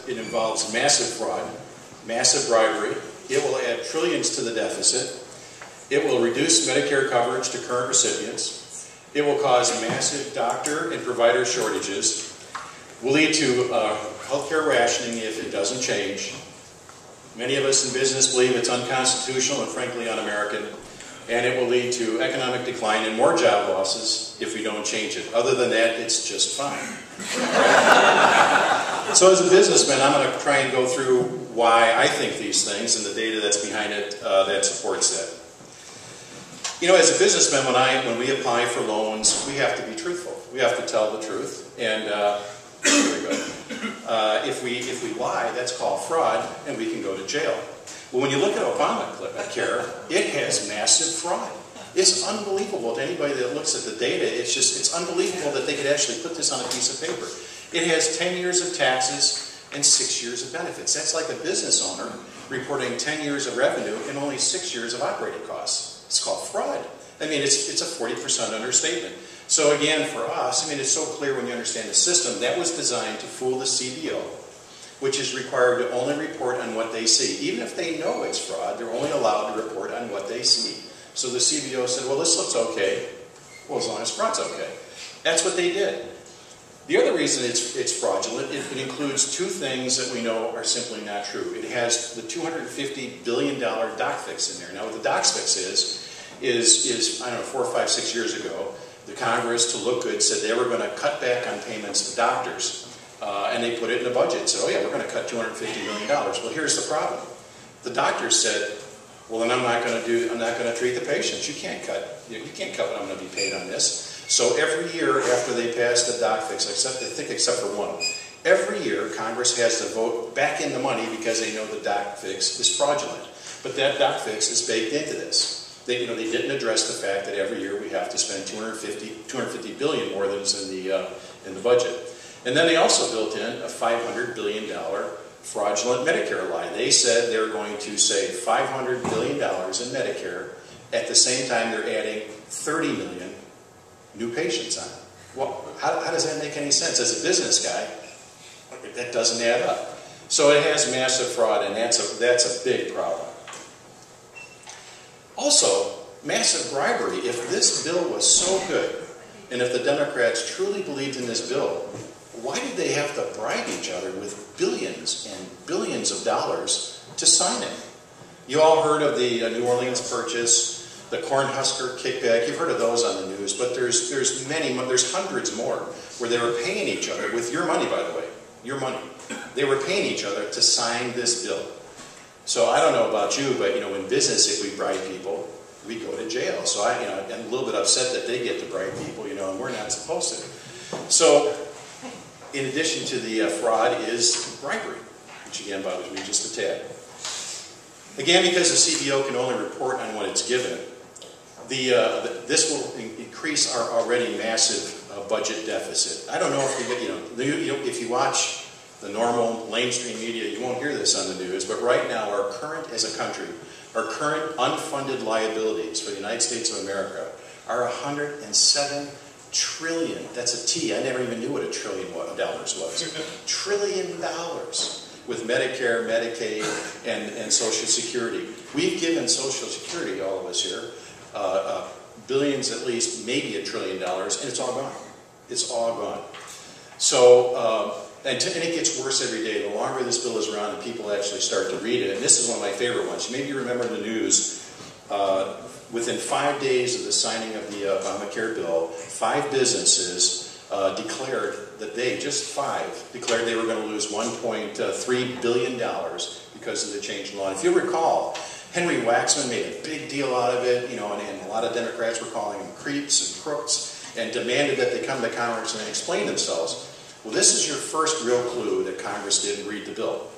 it involves massive fraud, massive bribery. It will add trillions to the deficit. It will reduce Medicare coverage to current recipients. It will cause massive doctor and provider shortages. Will lead to healthcare rationing if it doesn't change. Many of us in business believe it's unconstitutional and frankly un-American. And it will lead to economic decline and more job losses if we don't change it. Other than that, it's just fine. So as a businessman, I'm going to try and go through why I think these things and the data that's behind it that supports that. You know, as a businessman, when we apply for loans, we have to be truthful. We have to tell the truth. And very good. If we lie, that's called fraud, and we can go to jail. Well, when you look at Obamacare, it has massive fraud. It's unbelievable to anybody that looks at the data. It's unbelievable that they could actually put this on a piece of paper. It has 10 years of taxes and 6 years of benefits. That's like a business owner reporting 10 years of revenue and only 6 years of operating costs. It's called fraud. I mean, it's a 40% understatement. So again, for us, I mean, it's so clear when you understand the system, that was designed to fool the CBO, which is required to only report on what they see. Even if they know it's fraud, they're only allowed to report on what they see. So the CBO said, well, this looks okay. Well, as long as fraud's okay. That's what they did. The other reason it's fraudulent, it includes two things that we know are simply not true. It has the $250 billion doc fix in there. Now, what the doc fix is I don't know, 4, 5, 6 years ago, the Congress, to look good, said they were going to cut back on payments to doctors. And they put it in the budget. Said, oh yeah, we're going to cut $250 million. Well, here's the problem. The doctors said, well, then I'm not going to treat the patients. You can't cut what I'm going to be paid on this. So every year after they pass the doc fix, except for one, every year Congress has to vote back in the money because they know the doc fix is fraudulent. But that doc fix is baked into this. They didn't address the fact that every year we have to spend $250 billion more than is in the budget. And then they also built in a $500 billion fraudulent Medicare lie. They said they're going to save $500 billion in Medicare. At the same time, they're adding 30 million new patients on it. Well, how does that make any sense? As a business guy, that doesn't add up. So it has massive fraud, and that's a big problem. Also, massive bribery. If this bill was so good, and if the Democrats truly believed in this bill, why did they have to bribe each other with billions and billions of dollars to sign it? You all heard of the New Orleans Purchase, the Cornhusker kickback. You've heard of those on the news, but there's hundreds more where they were paying each other with your money, by the way, your money. They were paying each other to sign this bill. So I don't know about you, but in business, if we bribe people, we go to jail. So I'm a little bit upset that they get to bribe people, and we're not supposed to. So in addition to the fraud is bribery, which again bothers me just a tad. Again, because the CBO can only report on what it's given, this will increase our already massive budget deficit. I don't know if if you watch the normal mainstream media, you won't hear this on the news, but right now our current, as a country, our current unfunded liabilities for the United States of America are $107 trillion. That's a T. I never even knew what $1 trillion was. $1 trillion with Medicare, Medicaid, and Social Security. We've given Social Security, all of us here, billions at least, maybe $1 trillion, and it's all gone. It's all gone. So, and it gets worse every day. The longer this bill is around and people actually start to read it, and this is one of my favorite ones. Maybe you remember in the news, within 5 days of the signing of the Obamacare bill, 5 businesses declared that declared they were going to lose $1.3 billion because of the change in law. And if you recall, Henry Waxman made a big deal out of it, and a lot of Democrats were calling them creeps and crooks and demanded that they come to Congress and explain themselves. Well, this is your first real clue that Congress didn't read the bill.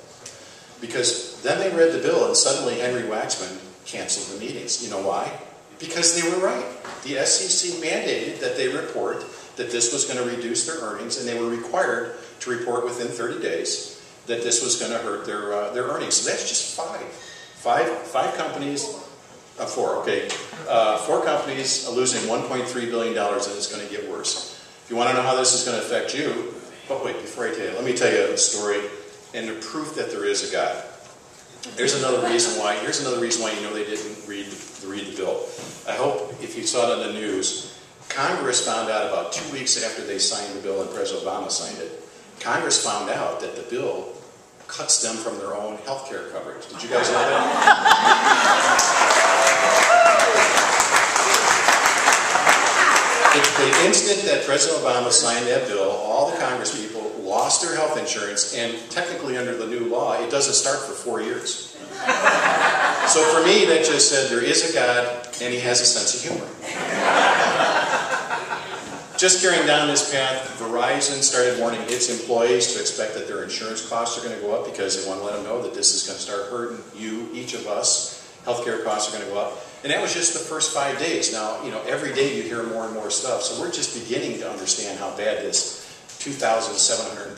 Because then they read the bill and suddenly Henry Waxman canceled the meetings. You know why? Because they were right. The SEC mandated that they report that this was going to reduce their earnings, and they were required to report within 30 days that this was going to hurt their earnings. So that's just five companies, 4, okay. 4 companies losing $1.3 billion, and it's going to get worse. If you want to know how this is going to affect you, but wait, before I tell you, let me tell you a story. and the proof that there is a God. Here's another reason why you know they didn't read the bill. I hope if you saw it on the news, Congress found out about 2 weeks after they signed the bill and President Obama signed it, Congress found out that the bill cuts them from their own health care coverage. Did you guys know that? The instant that President Obama signed that bill, all the Congress people lost their health insurance, and technically under the new law, it doesn't start for 4 years. So for me, that just said there is a God, and he has a sense of humor. Just carrying down this path, Verizon started warning its employees to expect that their insurance costs are going to go up because they want to let them know that this is going to start hurting you, each of us. Healthcare costs are going to go up. And that was just the first 5 days. Now, you know, every day you hear more and more stuff. So we're just beginning to understand how bad this 2,700